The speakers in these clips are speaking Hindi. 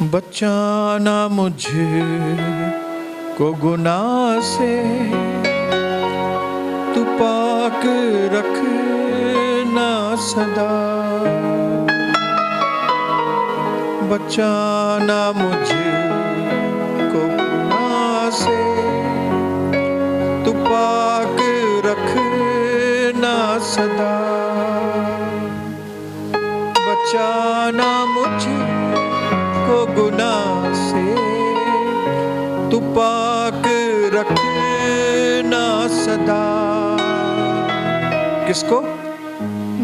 बचाना मुझे को गुनाह से, तू पाक रखना सदा। बचाना मुझे को गुनाह से, तू पाक रखना सदा। बचाना मुझे को गुनाह से, तू पाक रखना सदा। किसको?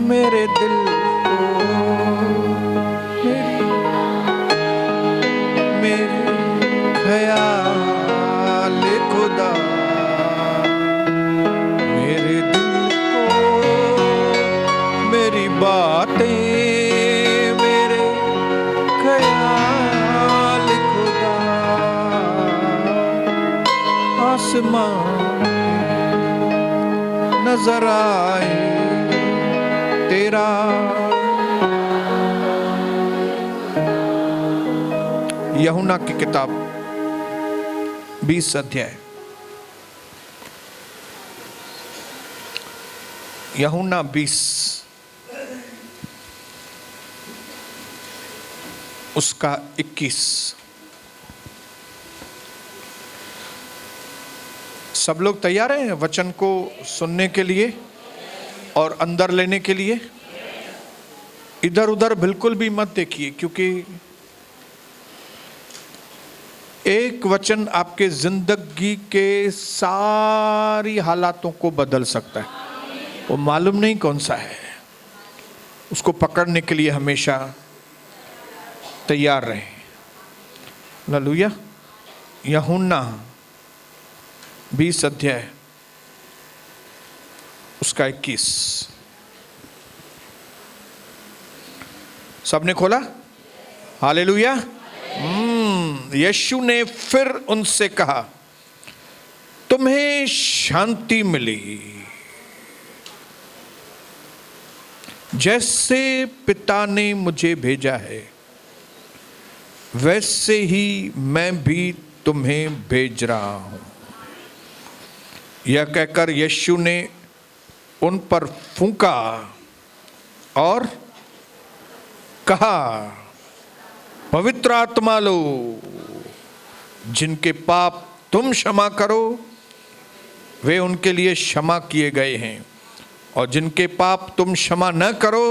मेरे दिल को, मेरे ख्याल खुदा, मेरे दिल को, मेरी बातें, मेरे ख्याल खुदा। आसमान नजर आए तेरा, यूहन्ना की किताब 20 अध्याय, यूहन्ना 20 उसका 21। सब लोग तैयार हैं वचन को सुनने के लिए और अंदर लेने के लिए? इधर उधर बिल्कुल भी मत देखिए, क्योंकि एक वचन आपके जिंदगी के सारी हालातों को बदल सकता है। वो मालूम नहीं कौन सा है, उसको पकड़ने के लिए हमेशा तैयार रहें। हालेलुया। यूहन्ना 20 अध्याय उसका 21। सबने खोला? हालेलुया। यीशु ने फिर उनसे कहा, तुम्हें शांति मिली। जैसे पिता ने मुझे भेजा है, वैसे ही मैं भी तुम्हें भेज रहा हूं। यह कहकर यीशु ने उन पर फूंका और कहा, पवित्र आत्मा लो। जिनके पाप तुम क्षमा करो, वे उनके लिए क्षमा किए गए हैं, और जिनके पाप तुम क्षमा न करो,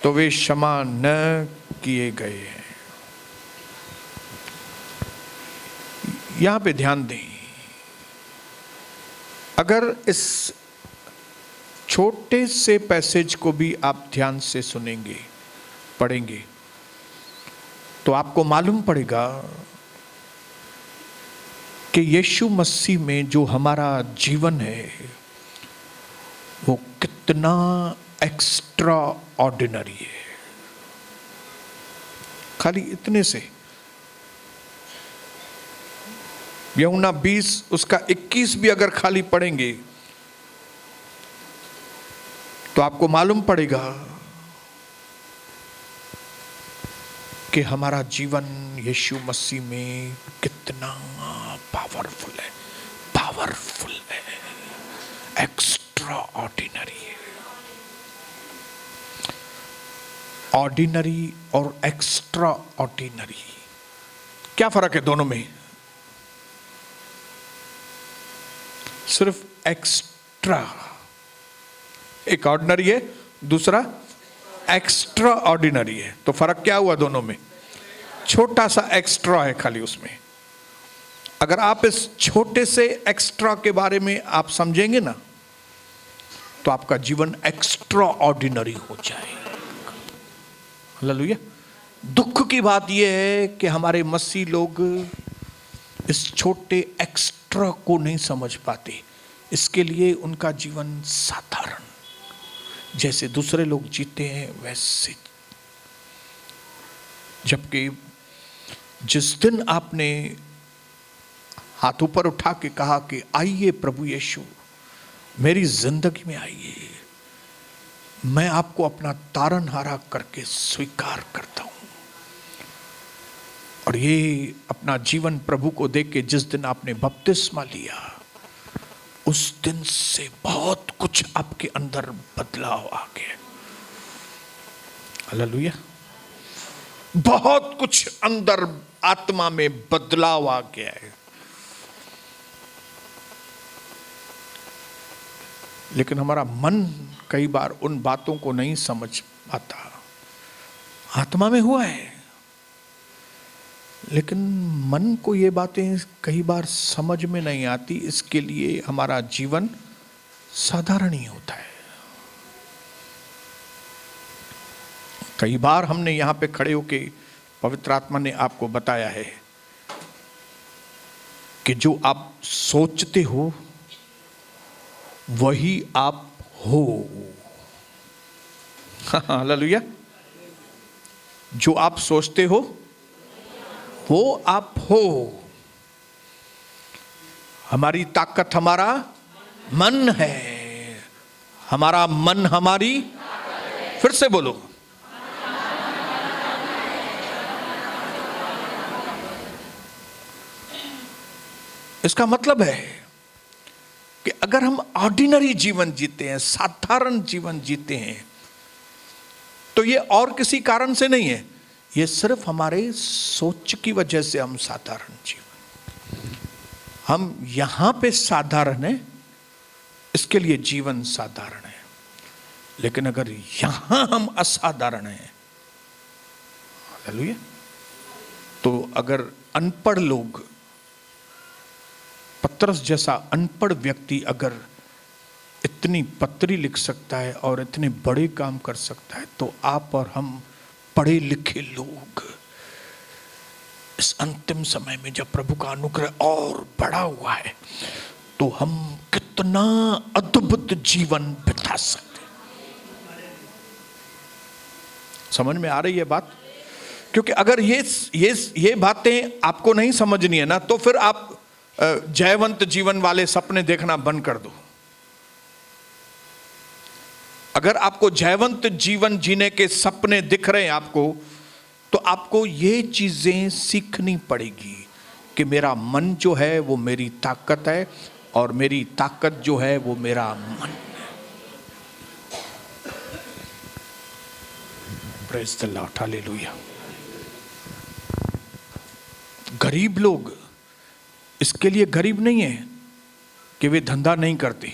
तो वे क्षमा न किए गए हैं। यहां पे ध्यान दें, अगर इस छोटे से पैसेज को भी आप ध्यान से सुनेंगे, पढ़ेंगे, तो आपको मालूम पड़ेगा कि यीशु मसीह में जो हमारा जीवन है वो कितना एक्स्ट्रा ऑर्डिनरी है। खाली इतने से यूहन्ना 20 उसका 21 भी अगर खाली पढ़ेंगे तो आपको मालूम पड़ेगा कि हमारा जीवन यीशु मसीह में कितना पावरफुल है, एक्स्ट्रा ऑर्डिनरी है। ऑर्डिनरी और एक्स्ट्रा ऑर्डिनरी, क्या फर्क है दोनों में? सिर्फ एक्स्ट्रा, एक ऑर्डिनरी है, दूसरा एक्स्ट्रा ऑर्डिनरी है। तो फर्क क्या हुआ दोनों में? छोटा सा एक्स्ट्रा है खाली उसमें। अगर आप इस छोटे से एक्स्ट्रा के बारे में आप समझेंगे ना, तो आपका जीवन एक्स्ट्रा ऑर्डिनरी हो जाएगा। हालेलुया। दुख की बात यह है कि हमारे मसीह लोग इस छोटे एक्स्ट्रा को नहीं समझ पाते। इसके लिए उनका जीवन साधारण, जैसे दूसरे लोग जीते हैं वैसे। जबकि जिस दिन आपने हाथ ऊपर उठा के कहा कि आइए प्रभु यीशु मेरी जिंदगी में आइए, मैं आपको अपना तारनहारा करके स्वीकार करता हूं, और ये अपना जीवन प्रभु को देख के जिस दिन आपने बपतिस्मा लिया, उस दिन से बहुत कुछ आपके अंदर बदलाव आ गया। हालेलुया। बहुत कुछ अंदर आत्मा में बदलाव आ गया है। लेकिन हमारा मन कई बार उन बातों को नहीं समझ पाता। आत्मा में हुआ है, लेकिन मन को ये बातें कई बार समझ में नहीं आती। इसके लिए हमारा जीवन साधारण ही होता है। कई बार हमने यहां पे खड़े होके पवित्र आत्मा ने आपको बताया है कि जो आप सोचते हो वही आप हो। हालेलुया। जो आप सोचते हो वो आप हो। हमारी ताकत हमारा मन है। हमारा मन हमारी, फिर से बोलो, इसका मतलब है कि अगर हम ऑर्डिनरी जीवन जीते हैं, साधारण जीवन जीते हैं, तो ये और किसी कारण से नहीं है, ये सिर्फ हमारे सोच की वजह से हम साधारण जीवन, हम यहां पे साधारण है, इसके लिए जीवन साधारण है। लेकिन अगर यहां हम असाधारण हैं, हालेलुया, तो अगर अनपढ़ लोग, पतरस जैसा अनपढ़ व्यक्ति अगर इतनी पत्री लिख सकता है और इतने बड़े काम कर सकता है, तो आप और हम पढ़े लिखे लोग इस अंतिम समय में जब प्रभु का अनुग्रह और बढ़ा हुआ है, तो हम कितना अद्भुत जीवन बिता सकते हैं। समझ में आ रही है बात? क्योंकि अगर ये बातें आपको नहीं समझनी है ना, तो फिर आप जयवंत जीवन वाले सपने देखना बंद कर दो। अगर आपको जयवंत जीवन जीने के सपने दिख रहे हैं आपको, तो आपको ये चीजें सीखनी पड़ेगी कि मेरा मन जो है वो मेरी ताकत है, और मेरी ताकत जो है वो मेरा मन है। Praise the Lord, hallelujah. गरीब लोग इसके लिए गरीब नहीं है कि वे धंधा नहीं करते,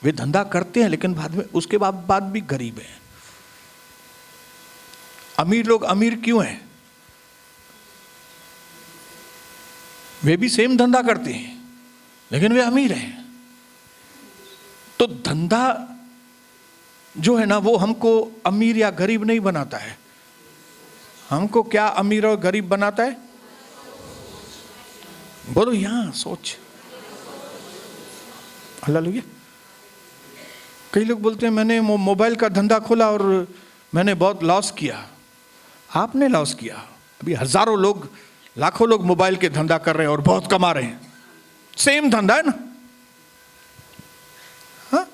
वे धंधा करते हैं, लेकिन बाद में उसके बाद भी गरीब हैं। अमीर लोग अमीर क्यों हैं? वे भी सेम धंधा करते हैं, लेकिन वे अमीर हैं। तो धंधा जो है ना, वो हमको अमीर या गरीब नहीं बनाता है। हमको क्या अमीर और गरीब बनाता है? बोलो यहां सोच। हालेलुया। कई लोग बोलते हैं मैंने मोबाइल का धंधा खोला और मैंने बहुत लॉस किया। आपने लॉस किया। अभी हजारों लोग, लाखों लोग मोबाइल के धंधा कर रहे हैं और बहुत कमा रहे हैं। सेम धंधा है ना। हाँ?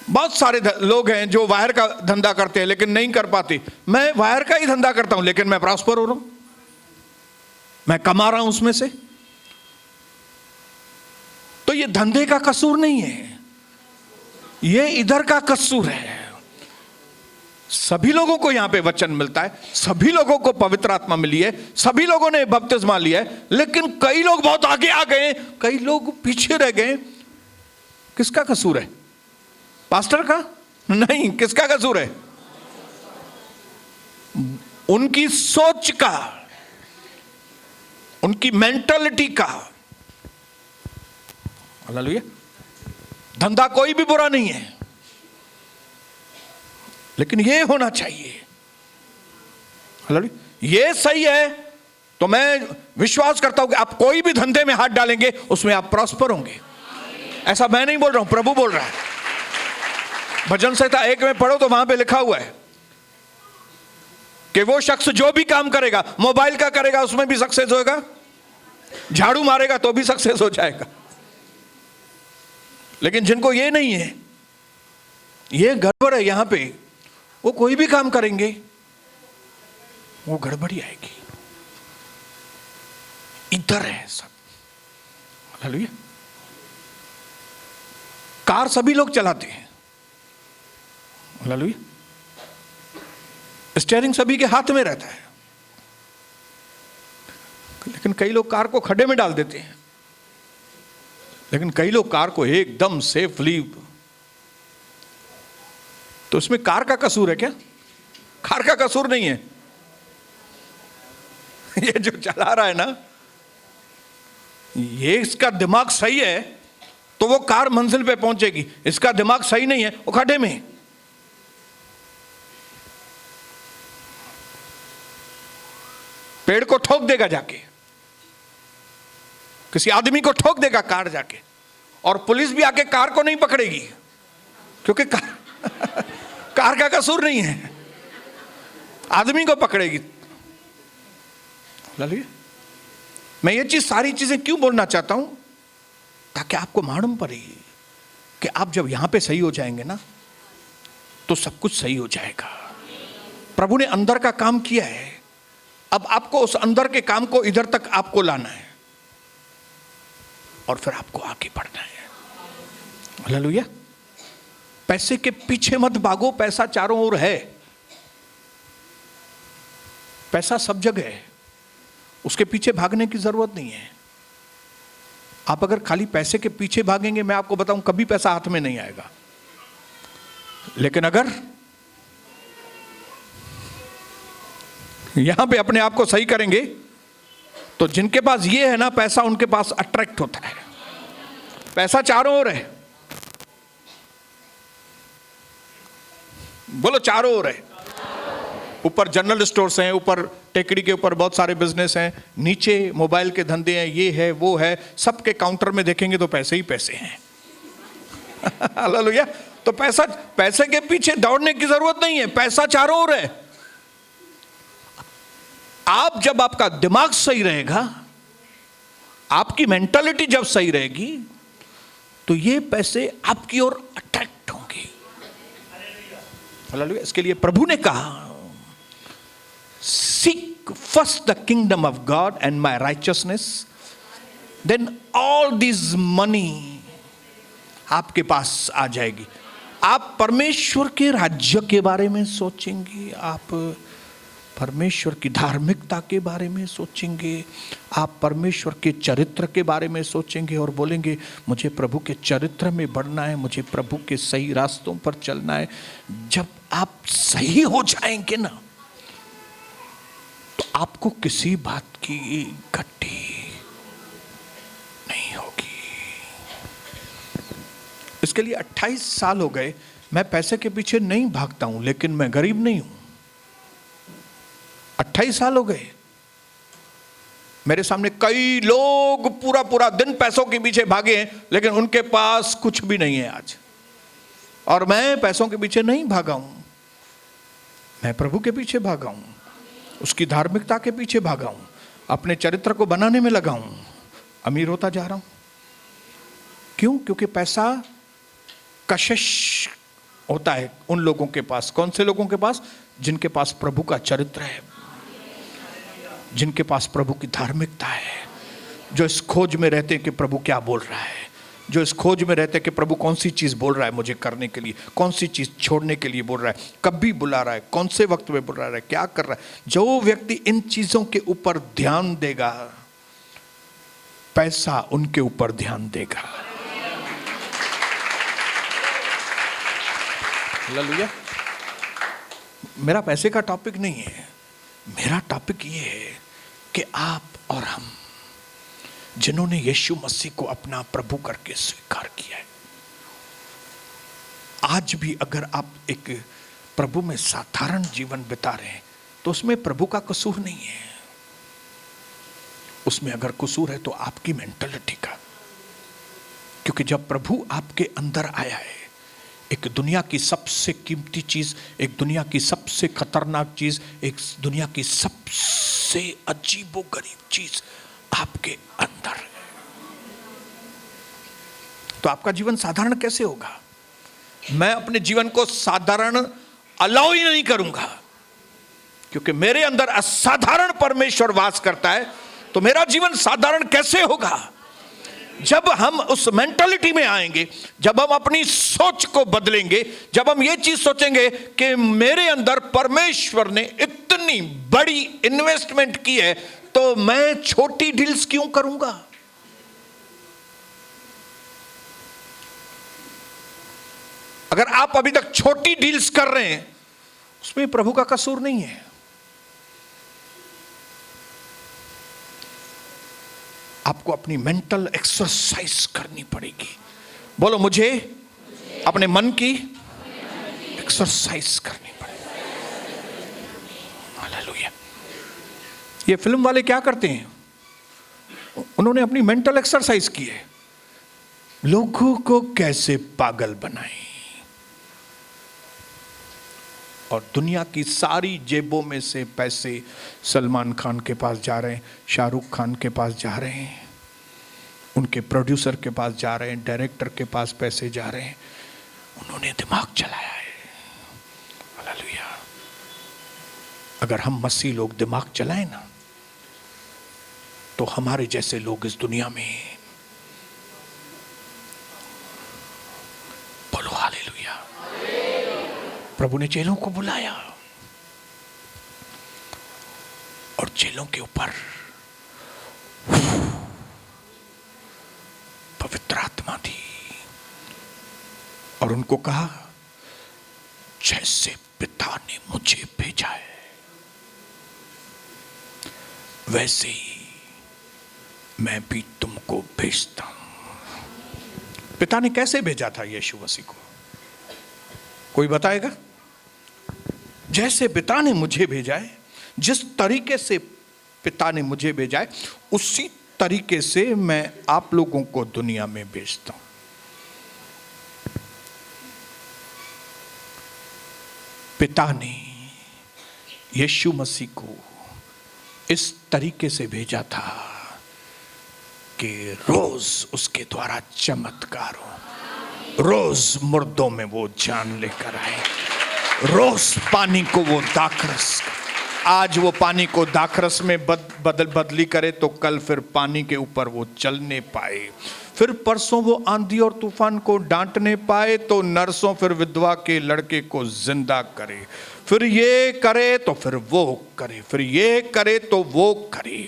बहुत सारे लोग हैं जो वायर का धंधा करते हैं लेकिन नहीं कर पाते। मैं वायर का ही धंधा करता हूं लेकिन मैं प्रॉस्पर हो रहा हूं, मैं कमा रहा हूं उसमें से। तो ये धंधे का कसूर नहीं है, ये इधर का कसूर है। सभी लोगों को यहां पे वचन मिलता है, सभी लोगों को पवित्र आत्मा मिली है, सभी लोगों ने बपतिस्मा लिया है, लेकिन कई लोग बहुत आगे आ गए, कई लोग पीछे रह गए। किसका कसूर है? पास्टर का? नहीं। किसका कसूर है? उनकी सोच का, उनकी मेंटालिटी का। हालेलुया। धंधा कोई भी बुरा नहीं है, लेकिन ये होना चाहिए। हालेलुया। ये सही है तो मैं विश्वास करता हूं कि आप कोई भी धंधे में हाथ डालेंगे उसमें आप प्रॉस्पर होंगे। ऐसा मैं नहीं बोल रहा हूं, प्रभु बोल रहा है। भजन संहिता 1 में पढ़ो तो वहां पे लिखा हुआ है कि वो शख्स जो भी काम करेगा, मोबाइल का करेगा उसमें भी सक्सेस होगा, झाड़ू मारेगा तो भी सक्सेस हो जाएगा। लेकिन जिनको ये नहीं है, ये गड़बड़ है यहां पे, वो कोई भी काम करेंगे वो गड़बड़ी आएगी। इधर है सब। हालेलुया। कार सभी लोग चलाते हैं, हालेलुया। स्टीयरिंग सभी के हाथ में रहता है, लेकिन कई लोग कार को खड्डे में डाल देते हैं, लेकिन कई लोग कार को एकदम सेफली। तो इसमें कार का कसूर है क्या? कार का कसूर नहीं है। ये जो चला रहा है ना, ये इसका दिमाग सही है तो वो कार मंजिल पे पहुंचेगी, इसका दिमाग सही नहीं है, वो खड्डे में। पेड़ को ठोक देगा जाके, किसी आदमी को ठोक देगा कार जाके, और पुलिस भी आके कार को नहीं पकड़ेगी, क्योंकि कार का कसूर नहीं है, आदमी को पकड़ेगी। मैं ये चीज, सारी चीजें क्यों बोलना चाहता हूं? ताकि आपको मालूम पड़े कि आप जब यहां पे सही हो जाएंगे ना, तो सब कुछ सही हो जाएगा। प्रभु ने अंदर का काम किया है, अब आपको उस अंदर के काम को इधर तक आपको लाना है, और फिर आपको आगे बढ़ना है। हालेलुया। पैसे के पीछे मत भागो, पैसा चारों ओर है, पैसा सब जगह है, उसके पीछे भागने की जरूरत नहीं है। आप अगर खाली पैसे के पीछे भागेंगे, मैं आपको बताऊं, कभी पैसा हाथ में नहीं आएगा। लेकिन अगर यहां पे अपने आप को सही करेंगे, तो जिनके पास ये है ना पैसा, उनके पास अट्रैक्ट होता है। पैसा चारों ओर है, बोलो चारों ओर है। ऊपर जनरल स्टोर्स हैं, ऊपर टेकड़ी के ऊपर बहुत सारे बिजनेस हैं, नीचे मोबाइल के धंधे हैं, ये है वो है, सबके काउंटर में देखेंगे तो पैसे ही पैसे हैं। हालेलुया। तो पैसे के पीछे दौड़ने की जरूरत नहीं है, पैसा चारों ओर है। आप जब, आपका दिमाग सही रहेगा, आपकी मेंटालिटी जब सही रहेगी, तो ये पैसे आपकी ओर अट्रैक्ट होंगे। हालेलुया। इसके लिए प्रभु ने कहा, Seek first the kingdom of God and my righteousness, then all this money आपके पास आ जाएगी। आप परमेश्वर के राज्य के बारे में सोचेंगे, आप परमेश्वर की धार्मिकता के बारे में सोचेंगे, आप परमेश्वर के चरित्र के बारे में सोचेंगे और बोलेंगे, मुझे प्रभु के चरित्र में बढ़ना है, मुझे प्रभु के सही रास्तों पर चलना है। जब आप सही हो जाएंगे ना, तो आपको किसी बात की घटी नहीं होगी। इसके लिए 28 साल हो गए, मैं पैसे के पीछे नहीं भागता हूं, लेकिन मैं गरीब नहीं हूं। 28 साल हो गए, मेरे सामने कई लोग पूरा पूरा दिन पैसों के पीछे भागे हैं, लेकिन उनके पास कुछ भी नहीं है आज। और मैं पैसों के पीछे नहीं भागा हूं, मैं प्रभु के पीछे भागा हूं, उसकी धार्मिकता के पीछे भागा हूं, अपने चरित्र को बनाने में लगा हूं, अमीर होता जा रहा हूं। क्यों? क्योंकि पैसा कशिश होता है उन लोगों के पास। कौन से लोगों के पास? जिनके पास प्रभु का चरित्र है, जिनके पास प्रभु की धार्मिकता है, जो इस खोज में रहते हैं कि प्रभु क्या बोल रहा है, जो इस खोज में रहते हैं कि प्रभु कौन सी चीज बोल रहा है मुझे करने के लिए, कौन सी चीज छोड़ने के लिए बोल रहा है, कभी बुला रहा है, कौन से वक्त में बुला रहा है, क्या कर रहा है। जो व्यक्ति इन चीजों के ऊपर ध्यान देगा, पैसा उनके ऊपर ध्यान देगा। हालेलुया। मेरा पैसे का टॉपिक नहीं है, मेरा टॉपिक ये है कि आप और हम जिन्होंने यीशु मसीह को अपना प्रभु करके स्वीकार किया है, आज भी अगर आप एक प्रभु में साधारण जीवन बिता रहे हैं, तो उसमें प्रभु का कसूर नहीं है। उसमें अगर कसूर है तो आपकी मेंटालिटी का। क्योंकि जब प्रभु आपके अंदर आया है, एक दुनिया की सबसे कीमती चीज, एक दुनिया की सबसे खतरनाक चीज, एक दुनिया की सबसे अजीबोगरीब चीज आपके अंदर है, तो आपका जीवन साधारण कैसे होगा? मैं अपने जीवन को साधारण अलाउ ही नहीं करूंगा, क्योंकि मेरे अंदर असाधारण परमेश्वर वास करता है, तो मेरा जीवन साधारण कैसे होगा? जब हम उस मेंटालिटी में आएंगे, जब हम अपनी सोच को बदलेंगे, जब हम ये चीज सोचेंगे कि मेरे अंदर परमेश्वर ने इतनी बड़ी इन्वेस्टमेंट की है, तो मैं छोटी डील्स क्यों करूंगा? अगर आप अभी तक छोटी डील्स कर रहे हैं, उसमें प्रभु का कसूर नहीं है। आपको अपनी मेंटल एक्सरसाइज करनी पड़ेगी। बोलो, मुझे अपने मन की एक्सरसाइज करनी पड़ेगी। हालेलुया। ये फिल्म वाले क्या करते हैं? उन्होंने अपनी मेंटल एक्सरसाइज की है। लोगों को कैसे पागल बनाएं, और दुनिया की सारी जेबों में से पैसे सलमान खान के पास जा रहे हैं, शाहरुख खान के पास जा रहे हैं, उनके प्रोड्यूसर के पास जा रहे हैं, डायरेक्टर के पास पैसे जा रहे हैं। उन्होंने दिमाग चलाया है। हालेलुया। अगर हम मसीह लोग दिमाग चलाएं ना, तो हमारे जैसे लोग इस दुनिया में, बोलो हालेलुया। प्रभु ने चेलों को बुलाया और चेलों के ऊपर पवित्र आत्मा थी और उनको कहा, जैसे पिता ने मुझे भेजा है वैसे ही मैं भी तुमको भेजता हूं। पिता ने कैसे भेजा था यीशु मसीह को? कोई बताएगा? जैसे पिता ने मुझे भेजा है, जिस तरीके से पिता ने मुझे भेजा है, उसी तरीके से मैं आप लोगों को दुनिया में भेजता हूं। पिता ने यीशु मसीह को इस तरीके से भेजा था कि रोज उसके द्वारा चमत्कार हो, रोज मुर्दों में वो जान लेकर आए, रोज पानी को वो दाखरस, आज वो पानी को दाखरस में बदली करे तो कल फिर पानी के ऊपर वो चलने पाए, फिर परसों वो आंधी और तूफान को डांटने पाए तो नरसों फिर विधवा के लड़के को जिंदा करे, फिर ये करे तो फिर वो करे, फिर ये करे तो वो करे।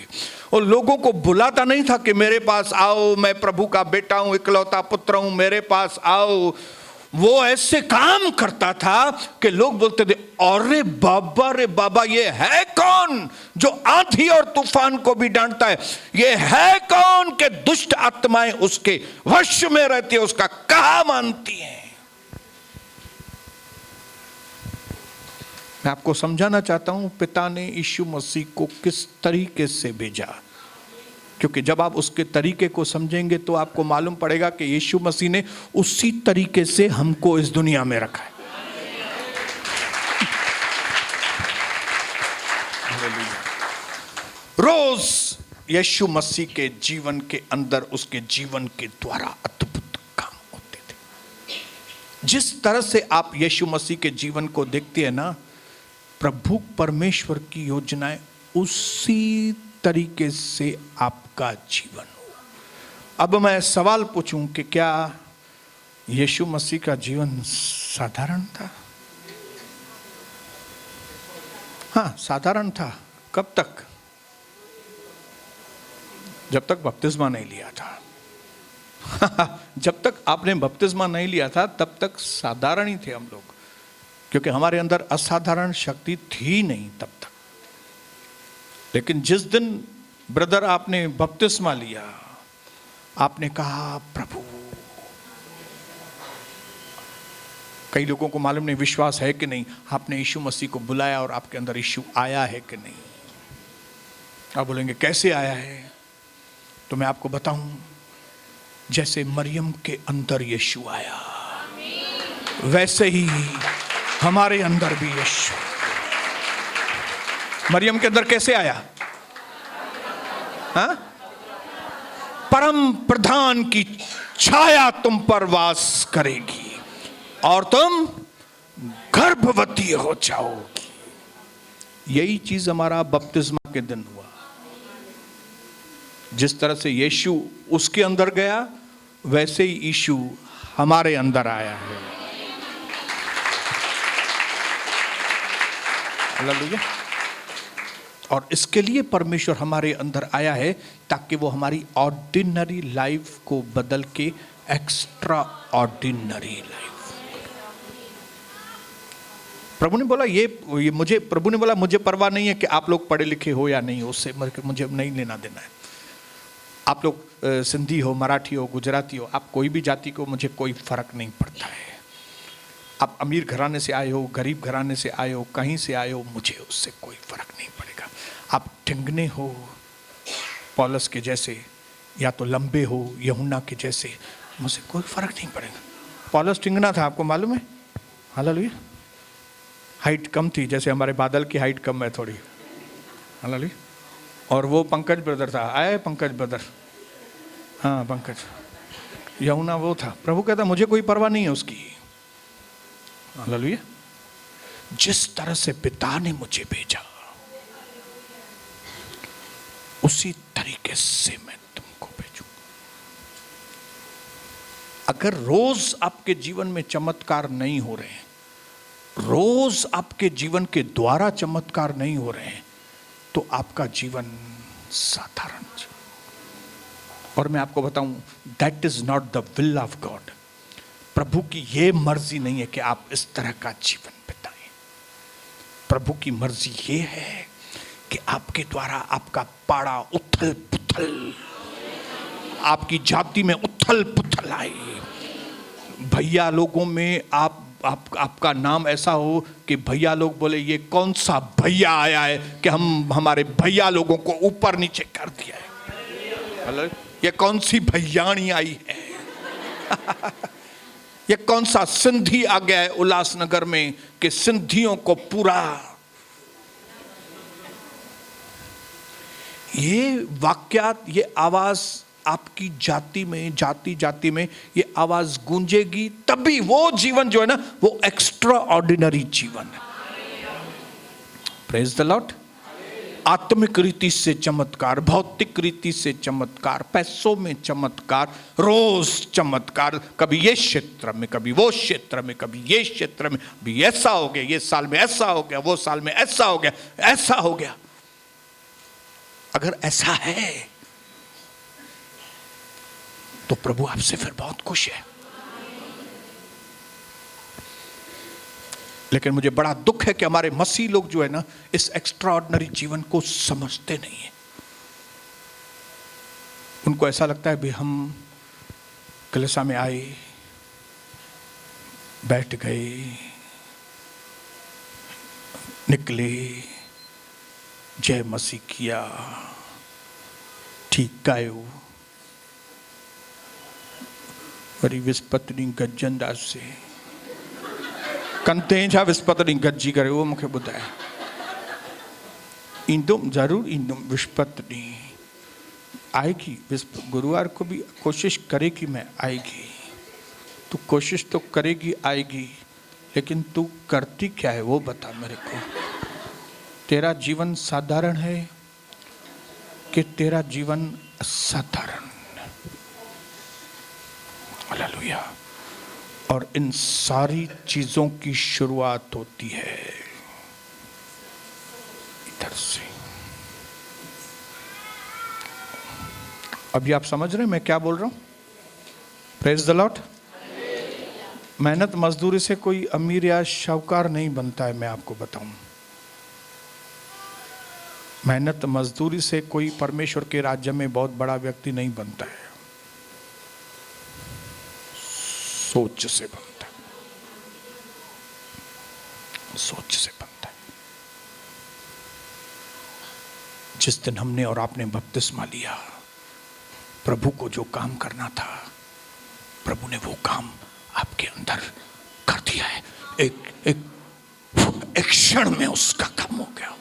और लोगों को बुलाता नहीं था कि मेरे पास आओ, मैं प्रभु का बेटा हूं, इकलौता पुत्र हूं, मेरे पास आओ। वो ऐसे काम करता था कि लोग बोलते थे, अरे बाबा ये है कौन जो आंधी और तूफान को भी डांटता है? ये है कौन कि दुष्ट आत्माएं उसके वश में रहती है, उसका कहा मानती हैं। मैं आपको समझाना चाहता हूं पिता ने यीशु मसीह को किस तरीके से भेजा, क्योंकि जब आप उसके तरीके को समझेंगे तो आपको मालूम पड़ेगा कि यीशु मसीह ने उसी तरीके से हमको इस दुनिया में रखा है। रोज यीशु मसीह के जीवन के अंदर उसके जीवन के द्वारा अद्भुत काम होते थे। जिस तरह से आप यीशु मसीह के जीवन को देखते हैं ना, प्रभु परमेश्वर की योजनाएं उसी तरीके से आपका जीवन हो। अब मैं सवाल पूछूं कि क्या यीशु मसीह का जीवन साधारण था? हाँ, साधारण था। कब तक? जब तक बपतिस्मा नहीं लिया था। जब तक आपने बपतिस्मा नहीं लिया था तब तक साधारण ही थे हम लोग, क्योंकि हमारे अंदर असाधारण शक्ति थी नहीं तब तक। लेकिन जिस दिन ब्रदर आपने बपतिस्मा लिया, आपने कहा प्रभु, कई लोगों को मालूम नहीं, विश्वास है कि नहीं, आपने यीशु मसीह को बुलाया और आपके अंदर यीशु आया है कि नहीं। आप बोलेंगे कैसे आया है? तो मैं आपको बताऊं, जैसे मरियम के अंदर यीशु आया, वैसे ही हमारे अंदर भी यीशु। मरियम के अंदर कैसे आया? हाँ? परम प्रधान की छाया तुम पर वास करेगी और तुम गर्भवती हो जाओगी। यही चीज हमारा बपतिस्मा के दिन हुआ। जिस तरह से यीशु उसके अंदर गया, वैसे ही यीशु हमारे अंदर आया है। हालेलुया। और इसके लिए परमेश्वर हमारे अंदर आया है ताकि वो हमारी ऑर्डिनरी लाइफ को बदल के एक्स्ट्रा ऑर्डिनरी लाइफ। प्रभु ने बोला ये मुझे, प्रभु ने बोला मुझे परवाह नहीं है कि आप लोग पढ़े लिखे हो या नहीं हो, उससे मुझे नहीं लेना देना है। आप लोग सिंधी हो, मराठी हो, गुजराती हो, आप कोई भी जाति को, मुझे कोई फर्क नहीं पड़ता है। आप अमीर घराने से आए हो, गरीब घराने से आए हो, कहीं से आए हो, मुझे उससे कोई फर्क नहीं पड़ेगा। आप ठिंगने हो पौलुस के जैसे, या तो लंबे हो यूहन्ना के जैसे, मुझे कोई फर्क नहीं पड़ेगा। पौलुस ठिंगना था, आपको मालूम है? हालेलुया। हाइट कम थी, जैसे हमारे बादल की हाइट कम है थोड़ी। हालेलुया। और वो पंकज ब्रदर था, आए पंकज ब्रदर, हाँ पंकज, यूहन्ना वो था। प्रभु कहता मुझे कोई परवाह नहीं है उसकी। हालेलुया। जिस तरह से पिता ने मुझे भेजा, उसी तरीके से मैं तुमको भेजूं। अगर रोज आपके जीवन में चमत्कार नहीं हो रहे हैं, रोज आपके जीवन के द्वारा चमत्कार नहीं हो रहे हैं, तो आपका जीवन साधारण जीवन। और मैं आपको बताऊं, that is not the will of God. प्रभु की यह मर्जी नहीं है कि आप इस तरह का जीवन बिताएं। प्रभु की मर्जी ये है कि आपके द्वारा आपका पाड़ा उथल पुथल, आपकी जाति में उथल पुथल आए। भैया लोगों में आपका नाम ऐसा हो कि भैया लोग बोले ये कौन सा भैया आया है कि हमारे भैया लोगों को ऊपर नीचे कर दिया है। ये कौन सी भैयाणी आई है। ये कौन सा सिंधी आ गया है उल्लासनगर में कि सिंधियों को पूरा। ये वाक्यात, ये आवाज आपकी जाति में, जाति में ये आवाज गूंजेगी, तभी वो जीवन जो है ना, वो एक्स्ट्रा ऑर्डिनरी जीवन है। Praise the Lord. आत्मिक रीति से चमत्कार, भौतिक रीति से चमत्कार, पैसों में चमत्कार, रोज चमत्कार, कभी ये क्षेत्र में, कभी वो क्षेत्र में, कभी ये क्षेत्र में, भी ऐसा हो गया, ये साल में ऐसा हो गया, वो साल में ऐसा हो गया, ऐसा हो गया। अगर ऐसा है तो प्रभु आपसे फिर बहुत खुश है। लेकिन मुझे बड़ा दुख है कि हमारे मसीह लोग जो है ना, इस एक्स्ट्रा ऑर्डिनरी जीवन को समझते नहीं है। उनको ऐसा लगता है भी हम कलीसिया में आए, बैठ गए, निकले, जय मसीह किया, ठीक गायो, वरी विस्पति गजन दास से कंते छा विस्पति गजी करे वो मूंखे ॿुधाए। ईंदुमि, ज़रूर ईंदुमि, विस्पति आएगी, गुरुवार को भी कोशिश करेगी, मैं आएगी। तू कोशिश तो करेगी, आएगी, लेकिन तू करती क्या है वो बता मेरे को। तेरा जीवन साधारण है कि तेरा जीवन असाधारण। हालेलुया। और इन सारी चीजों की शुरुआत होती है इधर से। अभी आप समझ रहे हैं मैं क्या बोल रहा हूं? Praise the Lord. मेहनत मजदूरी से कोई अमीर या शाहूकार नहीं बनता है, मैं आपको बताऊं। मेहनत मजदूरी से कोई परमेश्वर के राज्य में बहुत बड़ा व्यक्ति नहीं बनता है, सोच से बनता है, सोच से बनता है। जिस दिन हमने और आपने बपतिस्मा लिया, प्रभु को जो काम करना था, प्रभु ने वो काम आपके अंदर कर दिया है। एक क्षण में उसका काम हो गया।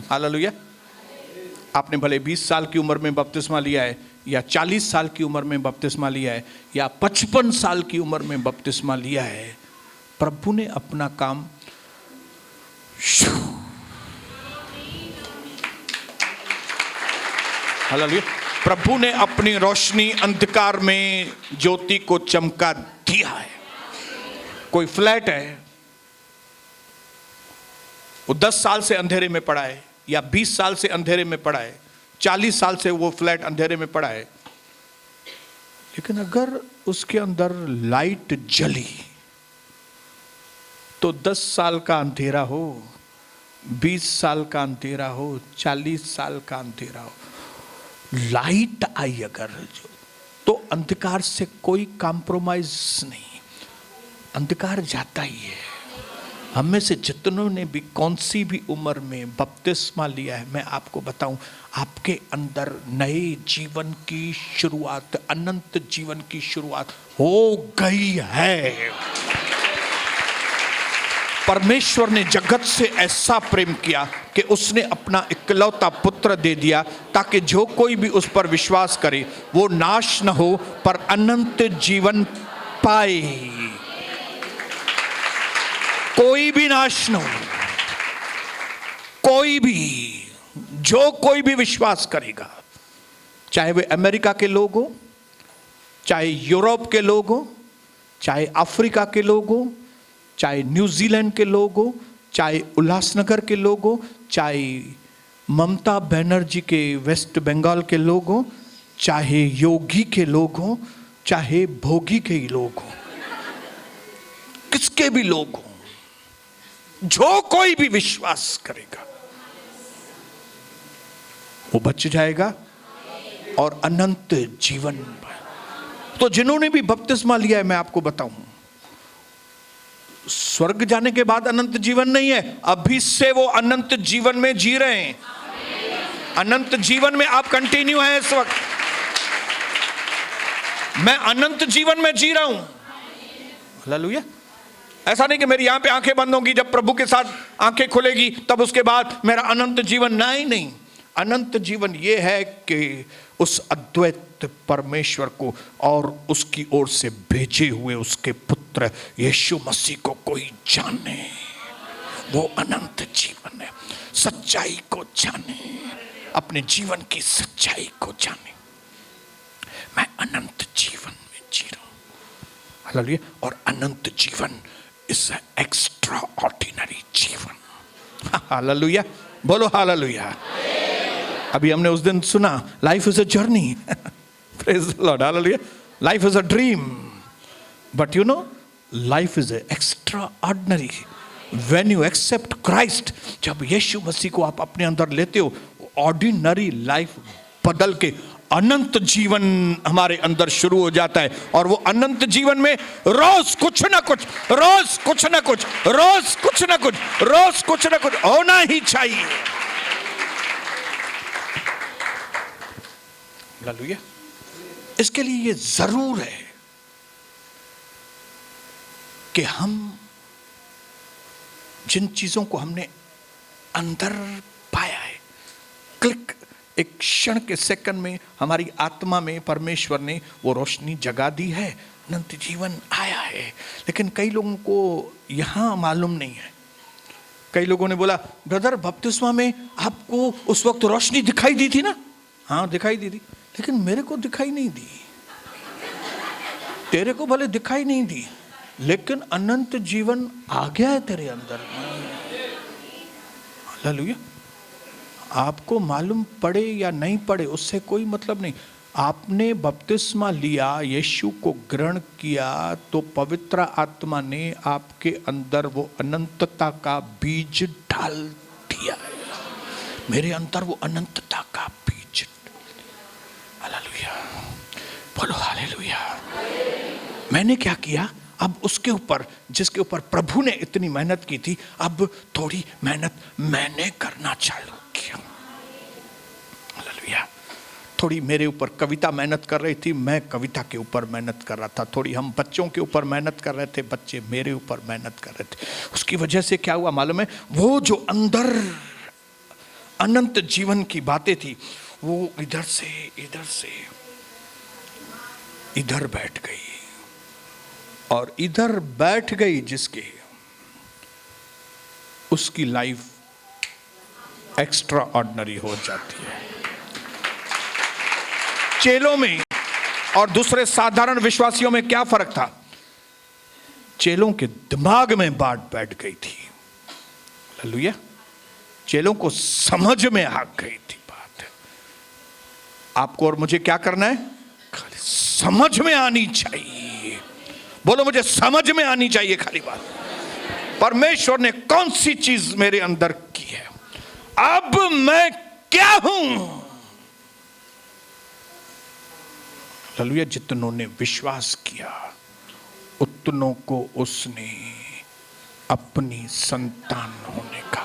हालेलुया। आपने भले 20 साल की उम्र में बपतिस्मा लिया है, या 40 साल की उम्र में बपतिस्मा लिया है, या 55 साल की उम्र में बपतिस्मा लिया है, प्रभु ने अपना काम हालेलुया। प्रभु ने अपनी रोशनी अंधकार में ज्योति को चमका दिया है। कोई फ्लैट है, वो 10 साल से अंधेरे में पड़ा है, या 20 साल से अंधेरे में पड़ा है, 40 साल से वो फ्लैट अंधेरे में पड़ा है, लेकिन अगर उसके अंदर लाइट जली तो 10 साल का अंधेरा हो, 20 साल का अंधेरा हो, 40 साल का अंधेरा हो, लाइट आई अगर जो, तो अंधकार से कोई कॉम्प्रोमाइज नहीं, अंधकार जाता ही है। हम में से जितनों ने भी कौन सी भी उम्र में बपतिस्मा लिया है, मैं आपको बताऊं, आपके अंदर नए जीवन की शुरुआत, अनंत जीवन की शुरुआत हो गई है। परमेश्वर ने जगत से ऐसा प्रेम किया कि उसने अपना इकलौता पुत्र दे दिया, ताकि जो कोई भी उस पर विश्वास करे वो नाश न हो पर अनंत जीवन पाए। कोई भी नाश न हो, कोई भी, जो कोई भी विश्वास करेगा, चाहे वे अमेरिका के लोग हो, चाहे यूरोप के लोग हो, चाहे अफ्रीका के लोग हो, चाहे न्यूजीलैंड के लोग हो, चाहे उल्लासनगर के लोग हो, चाहे ममता बनर्जी के वेस्ट बंगाल के लोग हो, चाहे योगी के लोग हो, चाहे भोगी के ही लोग हो, किसके भी लोग हो, जो कोई भी विश्वास करेगा वो बच जाएगा और अनंत जीवन। तो जिन्होंने भी बपतिस्मा लिया है, मैं आपको बताऊं, स्वर्ग जाने के बाद अनंत जीवन नहीं है, अभी से वो अनंत जीवन में जी रहे हैं। अनंत जीवन में आप कंटिन्यू हैं इस वक्त। मैं अनंत जीवन में जी रहा हूं। हालेलुया। ऐसा नहीं कि मेरी यहां पे आंखें बंद होंगी, जब प्रभु के साथ आंखें खुलेगी तब उसके बाद मेरा अनंत जीवन, नहीं। अनंत जीवन यह है कि उस अद्वैत परमेश्वर को और उसकी ओर से भेजे हुए उसके पुत्र यीशु मसीह को कोई जाने, वो अनंत जीवन है। सच्चाई को जाने, अपने जीवन की सच्चाई को जाने। मैं अनंत जीवन में जी रहा हूं। हालेलुया। और अनंत जीवन इज एक्स्ट्रा ऑर्डिनरी जीवन। हालेलुया, बोलो हालेलुया। अभी हमने उस दिन सुना, life is a journey. Praise the Lord, hallelujah. Life is a dream, but you know life is extraordinary when you accept Christ. जब यीशु मसीह को आप अपने अंदर लेते हो, ऑर्डिनरी लाइफ बदल के अनंत जीवन हमारे अंदर शुरू हो जाता है। और वो अनंत जीवन में रोज कुछ ना कुछ, रोज कुछ ना कुछ, रोज कुछ ना कुछ, रोज कुछ ना कुछ होना ही चाहिए। हालेलुया। इसके लिए ये जरूर है कि हम जिन चीजों को हमने अंदर पाया है, क्लिक, एक क्षण के सेकंड में हमारी आत्मा में परमेश्वर ने वो रोशनी जगा दी है, अनंत जीवन आया है। लेकिन कई लोगों को यहां मालूम नहीं है। कई लोगों ने बोला, ब्रदर बपतिस्मा में आपको उस वक्त रोशनी दिखाई दी थी ना? हाँ दिखाई दी थी, लेकिन मेरे को दिखाई नहीं दी। तेरे को भले दिखाई नहीं दी, लेकिन अनंत जीवन आ गया है तेरे अंदर। हालेलुया। आपको मालूम पड़े या नहीं पड़े उससे कोई मतलब नहीं। आपने बपतिस्मा लिया, यीशु को ग्रहण किया, तो पवित्र आत्मा ने आपके अंदर वो अनंतता का बीज डाल दिया है। मेरे अंदर वो अनंतता का बीज। हालेलुया, बोलो हालेलुया। मैंने क्या किया? अब उसके ऊपर, जिसके ऊपर प्रभु ने इतनी मेहनत की थी, अब थोड़ी मेहनत मैंने करना चालू किया। हालेलुया। थोड़ी मेरे ऊपर कविता मेहनत कर रही थी, मैं कविता के ऊपर मेहनत कर रहा था। थोड़ी हम बच्चों के ऊपर मेहनत कर रहे थे, बच्चे मेरे ऊपर मेहनत कर रहे थे। उसकी वजह से क्या हुआ मालूम है? वो जो अंदर अनंत जीवन की बातें थी, वो इधर से इधर बैठ गई, और इधर बैठ गई जिसके, उसकी लाइफ एक्स्ट्रा ऑर्डिनरी हो जाती है। चेलों में और दूसरे साधारण विश्वासियों में क्या फर्क था? चेलों के दिमाग में बात बैठ गई थी। हालेलुया। चेलों को समझ में आ गई थी बात। आपको और मुझे क्या करना है? खाली समझ में आनी चाहिए। बोलो, मुझे समझ में आनी चाहिए खाली बात। परमेश्वर ने कौन सी चीज मेरे अंदर की है, अब मैं क्या हूं। हालेलुया। जितनों ने विश्वास किया उतनों को उसने अपनी संतान होने का।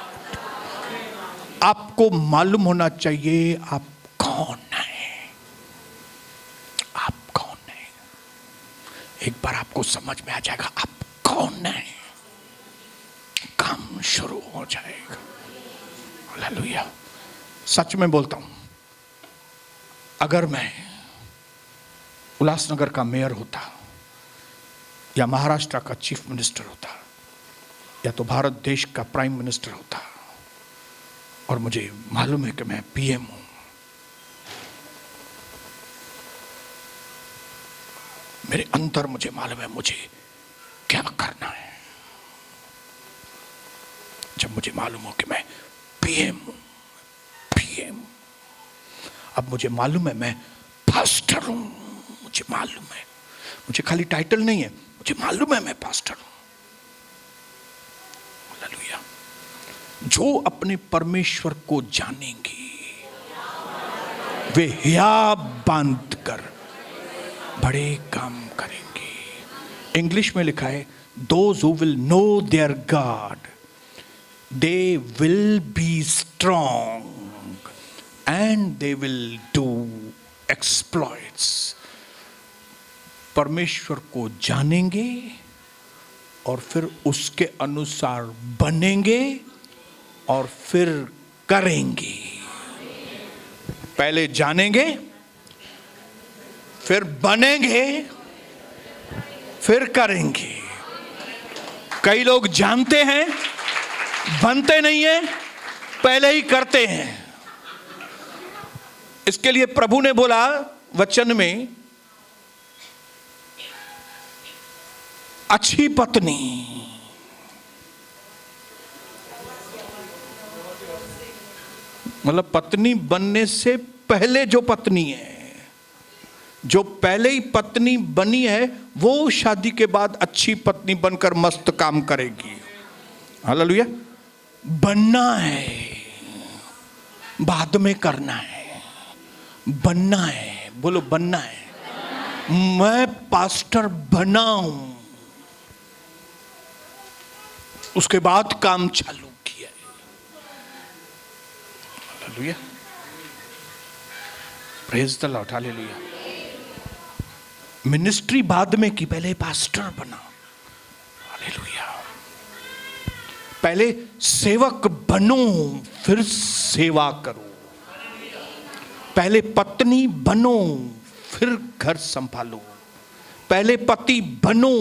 आपको मालूम होना चाहिए आप कौन हैं। आप कौन हैं? एक बार आपको समझ में आ जाएगा आप कौन हैं, काम शुरू हो जाएगा। हालेलुया। सच में बोलता हूं, अगर मैं उल्लासनगर का मेयर होता या महाराष्ट्र का चीफ मिनिस्टर होता या तो भारत देश का प्राइम मिनिस्टर होता और मुझे मालूम है कि मैं पीएम हूं, मेरे अंदर मुझे मालूम है मुझे क्या करना है। जब मुझे मालूम हो कि मैं पीएम हूं, पीएम, अब मुझे मालूम है मैं पास्टर हूं, मुझे मालूम है, मुझे खाली टाइटल नहीं है, मुझे मालूम है मैं पास्टर हूं। हालेलुया। जो अपने परमेश्वर को जानेंगे वे हियाब बांधकर बड़े काम करेंगे। इंग्लिश में लिखा है, those who will know their God, they will be strong and they will do exploits। परमेश्वर को जानेंगे और फिर उसके अनुसार बनेंगे और फिर करेंगे। पहले जानेंगे, फिर बनेंगे, फिर करेंगे। कई लोग जानते हैं, बनते नहीं है, पहले ही करते हैं। इसके लिए प्रभु ने बोला वचन में, अच्छी पत्नी मतलब पत्नी बनने से पहले जो पत्नी है, जो पहले ही पत्नी बनी है वो शादी के बाद अच्छी पत्नी बनकर मस्त काम करेगी। हालेलुया। बनना है, बाद में करना है, बनना है। बोलो बनना है। मैं पास्टर बना हूं, उसके बाद काम चालू किया। Hallelujah. Praise the Lord. Hallelujah. Ministry बाद में की, पहले पास्टर बना। हालेलुया। पहले सेवक बनो फिर सेवा करो। पहले पत्नी बनो फिर घर संभालो। पहले पति बनो।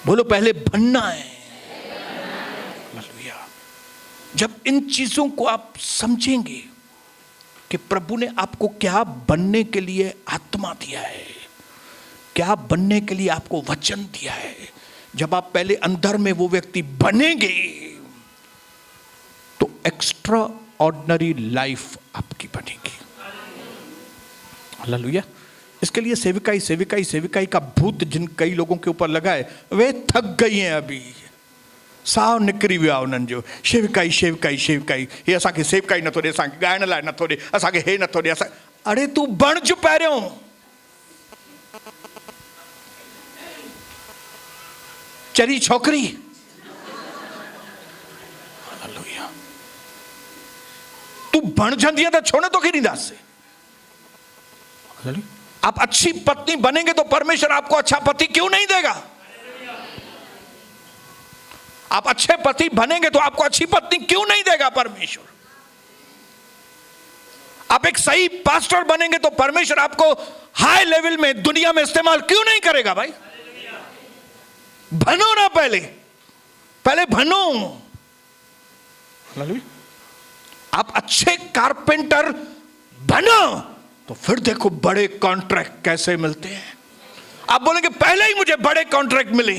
बोलो पहले बनना है। हालेलुया। जब इन चीजों को आप समझेंगे कि प्रभु ने आपको क्या बनने के लिए आत्मा दिया है, क्या बनने के लिए आपको वचन दिया है, जब आप पहले अंदर में वो व्यक्ति बनेंगे तो एक्स्ट्रा ऑर्डिनरी लाइफ आपकी बनेगी। हालेलुया। इसके लिए सेविकाई सेविकाई सेविकाई का भूत जिन कई लोगों के ऊपर लगा है वे थक गई हैं। अभी साव निकरी विया उन्हनि जो सेविकाई सेविकाई सेविकाई, हे असांखे सेविकाई नथो ॾे, असांखे ॻाइण लाइ नथो ॾे, असांखे हे नथो ॾे। अरे तू बणिज पहिरियों। चरी छोकरी। हालेलुया। तू बणजंदी है तो छोड़ने तो की ॾींदासीं। आप अच्छी पत्नी बनेंगे तो परमेश्वर आपको अच्छा पति क्यों नहीं देगा? आप अच्छे पति बनेंगे तो आपको अच्छी पत्नी क्यों नहीं देगा परमेश्वर? आप एक सही पास्टर बनेंगे तो परमेश्वर आपको हाई लेवल में दुनिया में इस्तेमाल क्यों नहीं करेगा? भाई बनो ना, पहले पहले बनो। आप अच्छे कारपेंटर बनो तो फिर देखो बड़े कॉन्ट्रैक्ट कैसे मिलते हैं। आप बोलेंगे पहले ही मुझे बड़े कॉन्ट्रैक्ट मिले,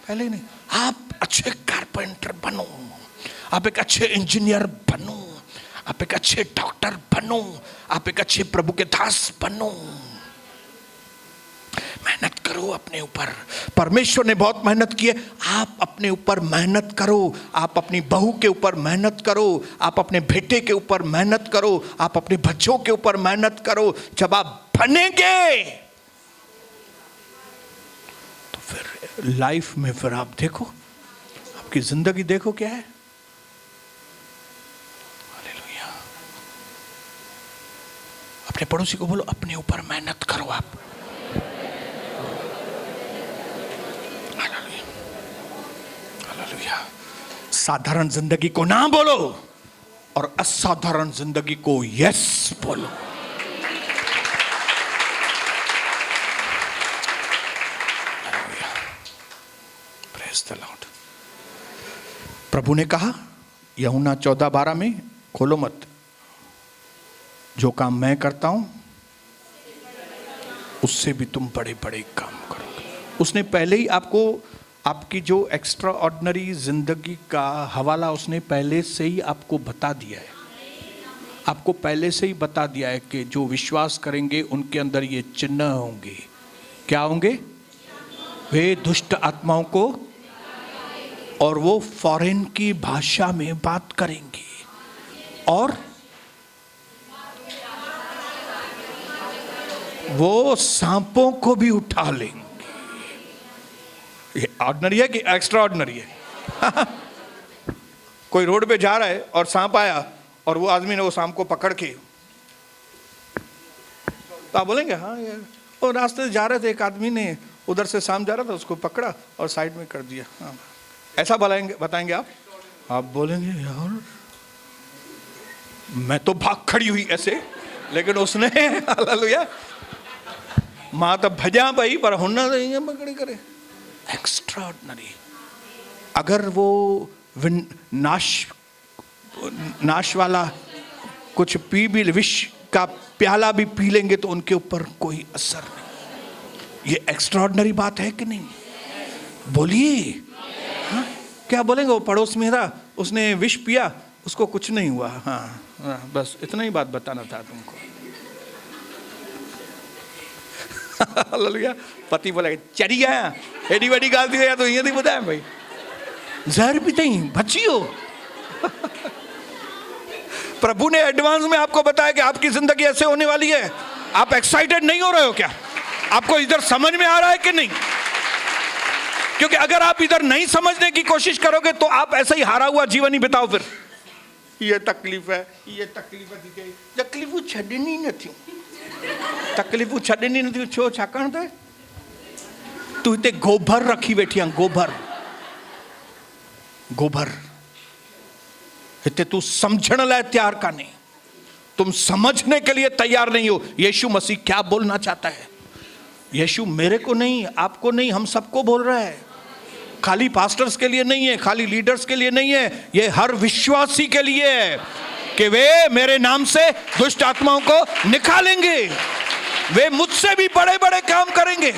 पहले नहीं। आप अच्छे कारपेंटर बनो, आप एक अच्छे इंजीनियर बनो, आप एक अच्छे डॉक्टर बनो, आप एक अच्छे प्रभु के दास बनो। मेहनत करो अपने ऊपर। परमेश्वर ने बहुत मेहनत की है, आप अपने ऊपर मेहनत करो। आप अपनी बहू के ऊपर मेहनत करो, आप अपने बेटे के ऊपर मेहनत करो, आप अपने बच्चों के ऊपर मेहनत करो। जब आप बनेंगे तो फिर लाइफ में फिर आप देखो, आपकी जिंदगी देखो क्या है। हालेलुया। अपने पड़ोसी को बोलो अपने ऊपर मेहनत करो आप। साधारण जिंदगी को ना बोलो और असाधारण जिंदगी को यस बोलो। Praise the Lord. प्रभु ने कहा यूहन्ना 14:12 में, खोलो मत, जो काम मैं करता हूं उससे भी तुम बड़े बड़े काम करोगे। उसने पहले ही आपको आपकी जो एक्स्ट्रा ऑर्डिनरी जिंदगी का हवाला उसने पहले से ही आपको बता दिया है। आपको पहले से ही बता दिया है कि जो विश्वास करेंगे उनके अंदर ये चिन्ह होंगे। क्या होंगे? वे दुष्ट आत्माओं को, और वो फॉरेन की भाषा में बात करेंगे, और वो सांपों को भी उठा लेंगे। ये ऑर्डिनरी है कि एक्स्ट्रा ऑर्डिनरी है? कोई रोड पे जा रहा है और सांप आया और वो आदमी ने वो सांप को पकड़ के, तो आप बोलेंगे हाँ यार, वो रास्ते से जा रहे थे, एक आदमी ने उधर से सांप जा रहा था, उसको पकड़ा और साइड में कर दिया। हाँ, ऐसा बताएंगे आप बोलेंगे यार मैं तो भाग खड़ी हुई ऐसे, लेकिन उसने हालेलुया मां तो भजा भाई पर होना नहीं पकड़ी करे। Extra ordinary. अगर वो नाश वाला कुछ पी भी, विष का प्याला भी पी लेंगे तो उनके ऊपर कोई असर नहीं। ये एक्स्ट्रा ऑर्डिनरी बात है कि नहीं? बोलिए हाँ? क्या बोलेंगे? वो पड़ोस में था, उसने विष पिया, उसको कुछ नहीं हुआ। हाँ, बस इतना ही बात बताना था तुमको। हालेलुया। पति बोला चली गया, एडी बड़ी गाल दी गया तो ये नहीं बताया भाई, जहर भी नहीं बची हो। प्रभु ने एडवांस में आपको बताया कि आपकी जिंदगी ऐसे होने वाली है। आप एक्साइटेड नहीं हो रहे हो क्या? आपको इधर समझ में आ रहा है कि नहीं? क्योंकि अगर आप इधर नहीं समझने की कोशिश करोगे तो आप ऐसा ही हारा हुआ जीवन ही बिताओ। फिर ये तकलीफ है, ये तकलीफ है, तकलीफ छड़नी नहीं, तकलीफ छड़नी नहीं छो छाकाण तो तू इतने गोबर रखी बैठी है, गोबर इतने तू समझने लायक तैयार का नहीं, तुम समझने के लिए तैयार नहीं हो यीशु मसीह क्या बोलना चाहता है। यीशु मेरे को नहीं, आपको नहीं, हम सबको बोल रहा है। खाली पास्टर्स के लिए नहीं है, खाली लीडर्स के लिए नहीं है, ये हर विश्वासी के लिए है कि वे मेरे नाम से दुष्ट आत्माओं को निकालेंगे, वे मुझसे भी बड़े बड़े काम करेंगे।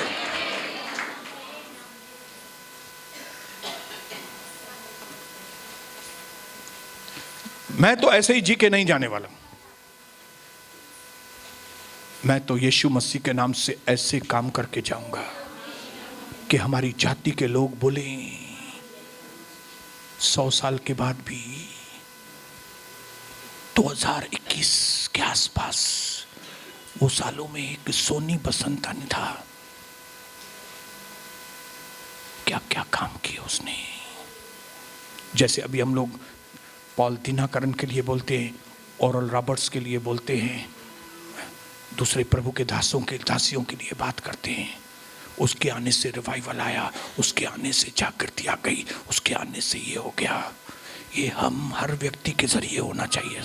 मैं तो ऐसे ही जी के नहीं जाने वाला, मैं तो यीशु मसीह के नाम से ऐसे काम करके जाऊंगा कि हमारी जाति के लोग बोले 100 साल के बाद भी 2021 के आसपास, वो सालों में एक सोनी बसंत आने था, क्या क्या काम किए उसने। जैसे अभी हम लोग पॉल दिनाकरण के लिए बोलते हैं, ओरल रॉबर्ट्स के लिए बोलते हैं, दूसरे प्रभु के दासियों के लिए बात करते हैं। उसके आने से रिवाइवल आया, उसके आने से जागृति आ गई, उसके आने से ये हो गया। ये हम हर व्यक्ति के जरिए होना चाहिए।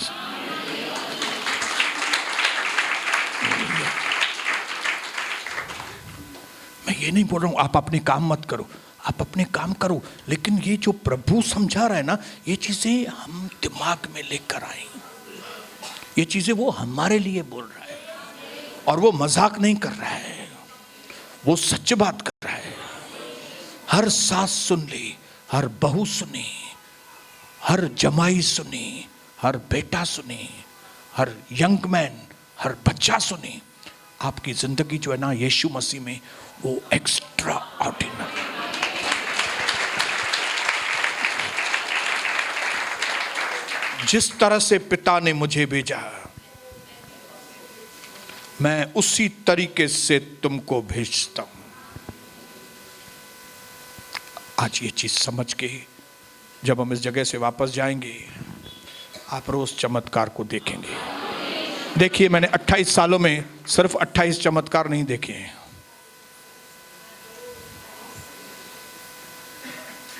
मैं ये नहीं बोल रहा हूं आप अपने काम मत करो, आप अपने काम करो, लेकिन ये जो प्रभु समझा रहा है ना, ये चीजें हम दिमाग में लेकर आए, ये चीजें वो हमारे लिए बोल और वो मजाक नहीं कर रहा है, वो सच बात कर रहा है। हर सास सुन ली, हर बहू सुनी, हर जमाई सुनी, हर बेटा सुनी, हर यंग मैन, हर बच्चा सुनी। आपकी जिंदगी जो है ना यीशु मसीह में, वो एक्स्ट्रा ऑर्डिनरी। जिस तरह से पिता ने मुझे भेजा, मैं उसी तरीके से तुमको भेजता हूं। आज ये चीज समझ के जब हम इस जगह से वापस जाएंगे, आप रोज चमत्कार को देखेंगे। देखिए, मैंने 28 सालों में सिर्फ 28 चमत्कार नहीं देखे हैं,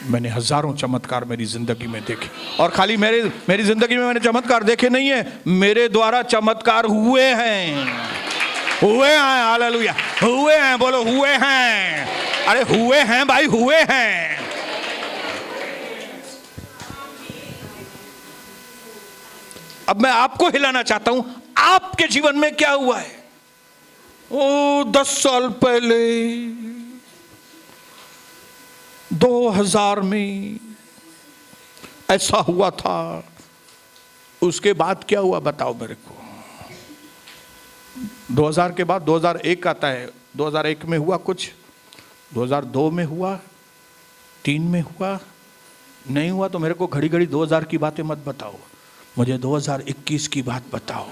मैंने हजारों चमत्कार मेरी जिंदगी में देखे। और खाली मेरी जिंदगी में मैंने चमत्कार देखे नहीं है, मेरे द्वारा चमत्कार हुए हैं, हुए हैं। हालेलुया, हुए हैं, बोलो हुए हैं। अरे हुए हैं भाई, हुए हैं। अब मैं आपको हिलाना चाहता हूं, आपके जीवन में क्या हुआ है? 10 साल पहले 2000 में ऐसा हुआ था, उसके बाद क्या हुआ बताओ मेरे को। 2000 के बाद 2001 आता है, 2001 में हुआ कुछ, 2002 में हुआ, 3 में हुआ, नहीं हुआ तो मेरे को घड़ी घड़ी 2000 की बातें मत बताओ, मुझे 2021 की बात बताओ।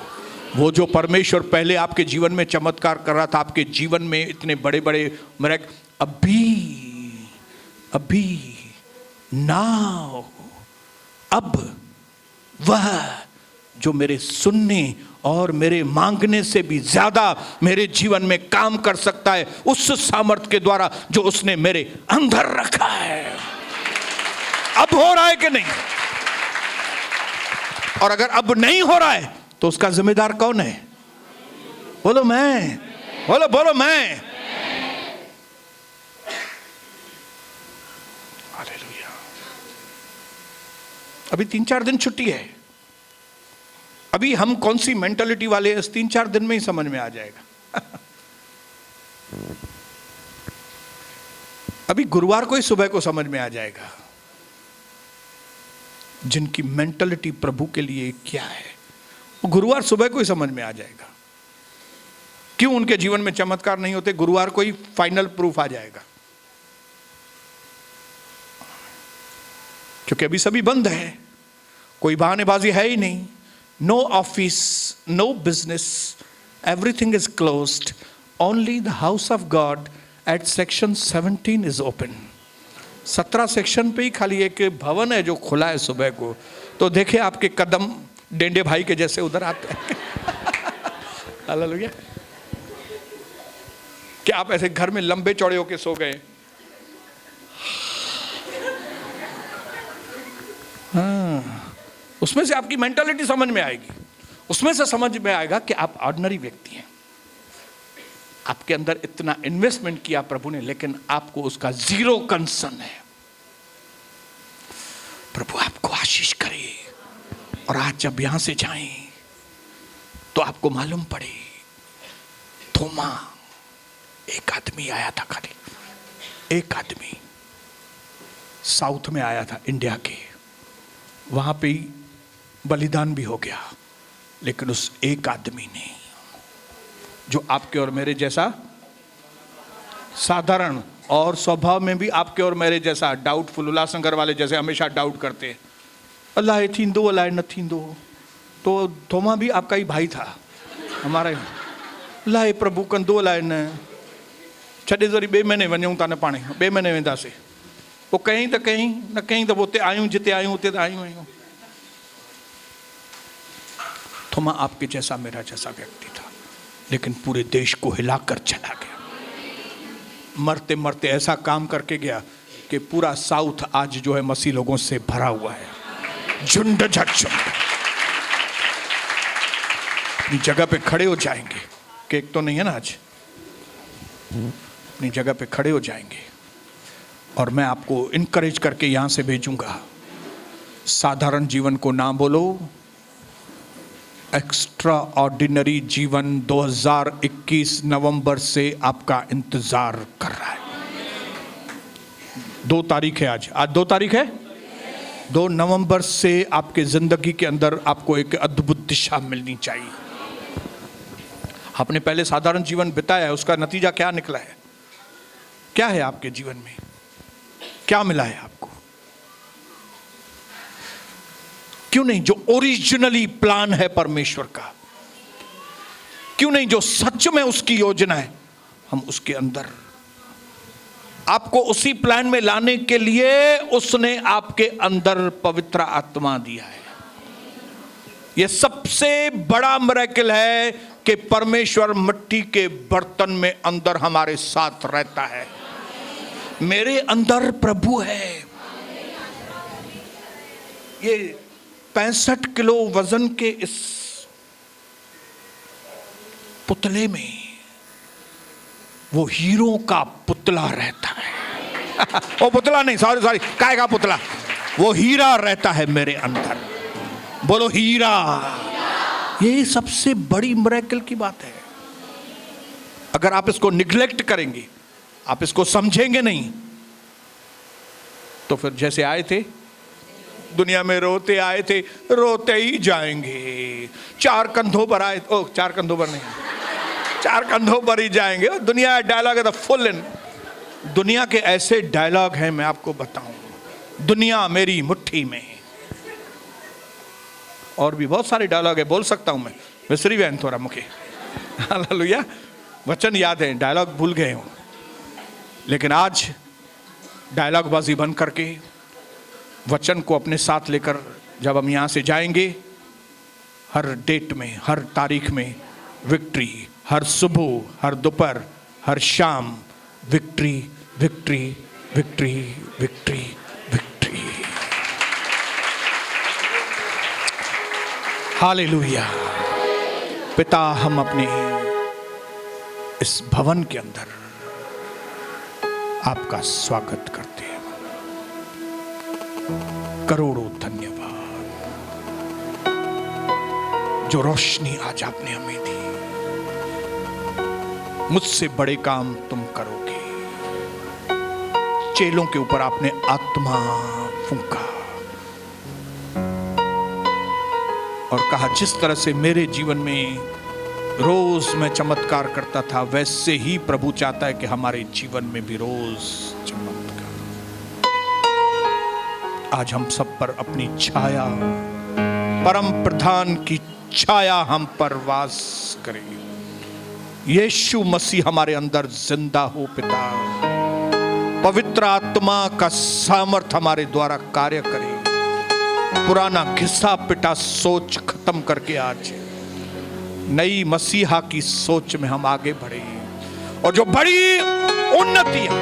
वो जो परमेश्वर पहले आपके जीवन में चमत्कार कर रहा था, आपके जीवन में इतने बड़े बड़े मेरे, अभी नाउ, अब वह जो मेरे सुनने और मेरे मांगने से भी ज्यादा मेरे जीवन में काम कर सकता है, उस सामर्थ के द्वारा जो उसने मेरे अंदर रखा है। अब हो रहा है कि नहीं? और अगर अब नहीं हो रहा है तो उसका जिम्मेदार कौन है? बोलो मैं, बोलो मैं। हालेलुया। अभी 3-4 दिन छुट्टी है, अभी हम कौन सी मेंटालिटी वाले हैं, इस 3-4 दिन में ही समझ में आ जाएगा। अभी गुरुवार को ही सुबह को समझ में आ जाएगा जिनकी मेंटालिटी प्रभु के लिए क्या है, वो गुरुवार सुबह को ही समझ में आ जाएगा। क्यों उनके जीवन में चमत्कार नहीं होते, गुरुवार को ही फाइनल प्रूफ आ जाएगा। क्योंकि अभी सभी बंद है, कोई बहानेबाजी है ही नहीं। No office, no business, everything is closed. Only the house of God at section 17 is open. 17 section पे ही खाली एक भवन है जो खुला है सुबह को। तो देखे आपके कदम डेंडे भाई के जैसे उधर आते हैं। हालेलुया। क्या आप ऐसे घर में लंबे चौड़े होके सो गए? हाँ, उसमें से आपकी मेंटालिटी समझ में आएगी, उसमें से समझ में आएगा कि आप ऑर्डिनरी व्यक्ति हैं। आपके अंदर इतना इन्वेस्टमेंट किया प्रभु ने, लेकिन आपको उसका जीरो कंसर्न है। प्रभु आपको आशीष करे। और आज जब यहां से जाएं तो आपको मालूम पड़े, थोमा, एक आदमी आया था, खाली एक आदमी साउथ में आया था, इंडिया के, वहां पे ही बलिदान भी हो गया, लेकिन उस एक आदमी ने जो आपके और मेरे जैसा साधारण और स्वभाव में भी आपके और मेरे जैसा डाउटफुल, उल्लासनगर वाले जैसे हमेशा डाउट करते हैं, अल्लाह थींदो अल्लाह न थींदो, तो थोमा भी आपका ही भाई था, हमारा ही। अल्लाह प्रभु कंदो अल्लाह न छॾे वरी ॿिए महीने वञूं था, न पाणे ॿिए महीने वेंदासीं, पोइ कहीं त कहीं न कहीं त उते आयूं, जिते आयूं उते त आयूं। थोमा आपके जैसा मेरा जैसा व्यक्ति था, लेकिन पूरे देश को हिलाकर चला गया। मरते मरते ऐसा काम करके गया कि पूरा साउथ आज जो है मसीह लोगों से भरा हुआ है, झुंड झट झुंड। अपनी जगह पे खड़े हो जाएंगे, केक तो नहीं है ना आज, अपनी जगह पे खड़े हो जाएंगे और मैं आपको इनकरेज करके यहां से भेजूंगा। साधारण जीवन को ना बोलो, एक्स्ट्रा ऑर्डिनरी जीवन 2021 नवंबर से आपका इंतजार कर रहा है। 2 तारीख है आज 2 तारीख है। 2 नवंबर से आपके जिंदगी के अंदर आपको एक अद्भुत दिशा मिलनी चाहिए। आपने पहले साधारण जीवन बिताया है, उसका नतीजा क्या निकला है? क्या है आपके जीवन में? क्या मिला है आपको? क्यों नहीं जो ओरिजिनली प्लान है परमेश्वर का, क्यों नहीं जो सच में उसकी योजना है, हम उसके अंदर आपको उसी प्लान में लाने के लिए उसने आपके अंदर पवित्र आत्मा दिया है। यह सबसे बड़ा मिरेकल है कि परमेश्वर मिट्टी के बर्तन में अंदर हमारे साथ रहता है। मेरे अंदर प्रभु है। ये 65 किलो वजन के इस पुतले में वो हीरो का पुतला रहता है। वो पुतला नहीं, सॉरी, काय का पुतला? वो हीरा रहता है मेरे अंदर। बोलो हीरा। ये सबसे बड़ी मिरेकल की बात है। अगर आप इसको निग्लेक्ट करेंगे, आप इसको समझेंगे नहीं, तो फिर जैसे आए थे दुनिया में, रोते आए थे, रोते ही जाएंगे। 4 कंधों पर आए, 4 कंधों पर नहीं, 4 कंधों पर ही जाएंगे। दुनिया डायलॉग है तो फुल इन। दुनिया के ऐसे डायलॉग हैं, मैं आपको बताऊं, दुनिया मेरी मुट्ठी में। और भी बहुत सारे डायलॉग है, बोल सकता हूं मैं, विसरी वैन थोड़ा मुखे। हालेलुया। वचन याद है, डायलॉग भूल गए हूं, लेकिन आज डायलॉग बाजी बंद करके वचन को अपने साथ लेकर जब हम यहां से जाएंगे, हर डेट में, हर तारीख में विक्ट्री, हर सुबह, हर दोपहर, हर शाम victory, victory, victory, victory, victory. Hallelujah. पिता, हम अपने इस भवन के अंदर आपका स्वागत करते हैं। करोड़ों धन्यवाद जो रोशनी आज आपने हमें दी। मुझसे बड़े काम तुम करोगे। चेलों के ऊपर आपने आत्मा फूंका और कहा, जिस तरह से मेरे जीवन में रोज मैं चमत्कार करता था, वैसे ही प्रभु चाहता है कि हमारे जीवन में भी रोज चमत्कार। आज हम सब पर अपनी छाया, परम प्रधान की छाया हम पर वास करे। यीशु मसीह हमारे अंदर जिंदा हो पिता। पवित्र आत्मा का सामर्थ हमारे द्वारा कार्य करे। पुराना घिसा पिटा सोच खत्म करके आज नई मसीहा की सोच में हम आगे बढ़े और जो बड़ी उन्नतियां,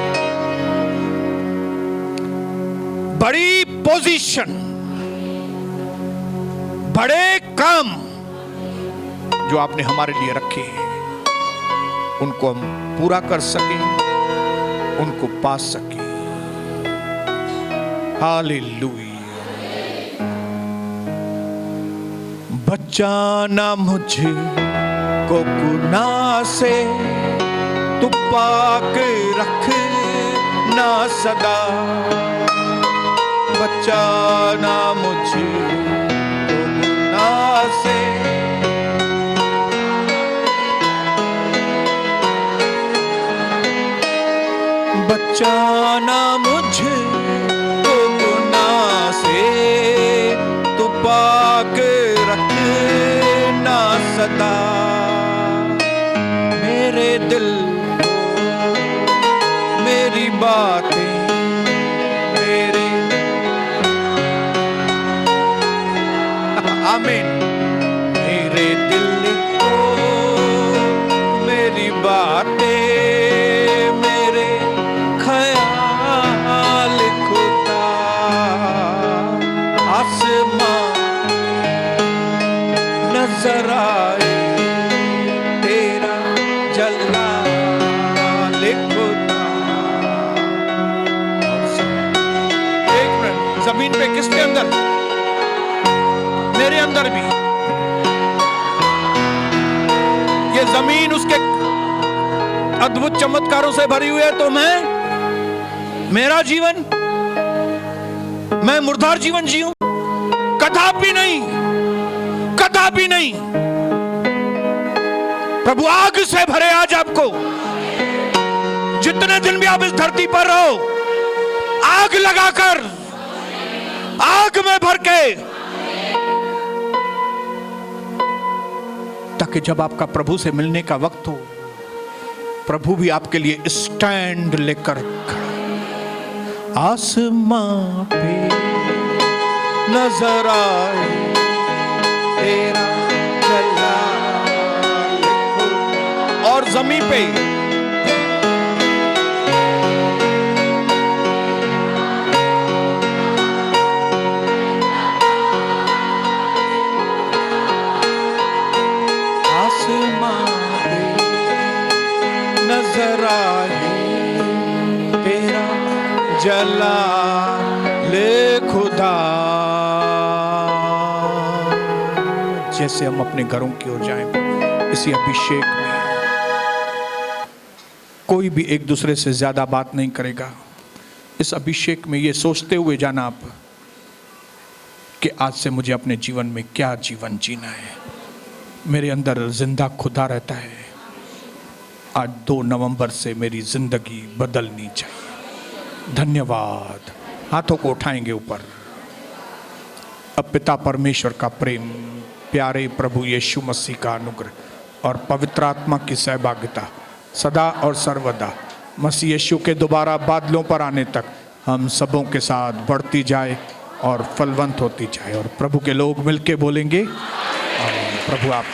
बड़ी पोजीशन, बड़े काम जो आपने हमारे लिए रखे हैं, उनको हम पूरा कर सके, उनको पा सके। हालेलुया। बचाना मुझे को गुनाह से, तू पाक रखना सदा। बचाना मुझे को गुनाह से, बचाना मुझे को गुनाह से, तू पाक रखना सदा। मेरे दिल मेरी बातें, मेरे आमीन। मेरे दिल को मेरी बातें, मेरे ख्याल खुदा। आसमां नजर आए तेरा जलाल खुदा। एक मिनट, जमीन पे किसके अंदर? मेरे अंदर भी ये जमीन उसके अद्भुत चमत्कारों से भरी हुई है, तो मेरा जीवन, मैं मुर्दार जीवन जीऊं? कदापि नहीं, कदापि नहीं। प्रभु आग से भरे आज आपको, जितने दिन भी आप इस धरती पर रहो, आग लगाकर, आग में भर के, ताकि जब आपका प्रभु से मिलने का वक्त हो, प्रभु भी आपके लिए स्टैंड लेकर खड़ा। आसमां पे नजर आए तेरा जलाल, और जमीन पे नजर आए तेरा जलाल खुदा। जैसे हम अपने घरों की ओर जाएं, इसी अभिषेक में कोई भी एक दूसरे से ज्यादा बात नहीं करेगा। इस अभिषेक में ये सोचते हुए जाना आप कि आज से मुझे अपने जीवन में क्या जीवन जीना है। मेरे अंदर जिंदा खुदा रहता है। आज 2 नवंबर से मेरी जिंदगी बदलनी चाहिए। धन्यवाद। हाथों को उठाएंगे ऊपर। अब पिता परमेश्वर का प्रेम, प्यारे प्रभु यीशु मसीह का अनुग्रह और पवित्र आत्मा की सहभागिता सदा और सर्वदा मसीह यीशु के दोबारा बादलों पर आने तक हम सबों के साथ बढ़ती जाए और फलवंत होती जाए। और प्रभु के लोग मिलके बोलेंगे, प्रभु आप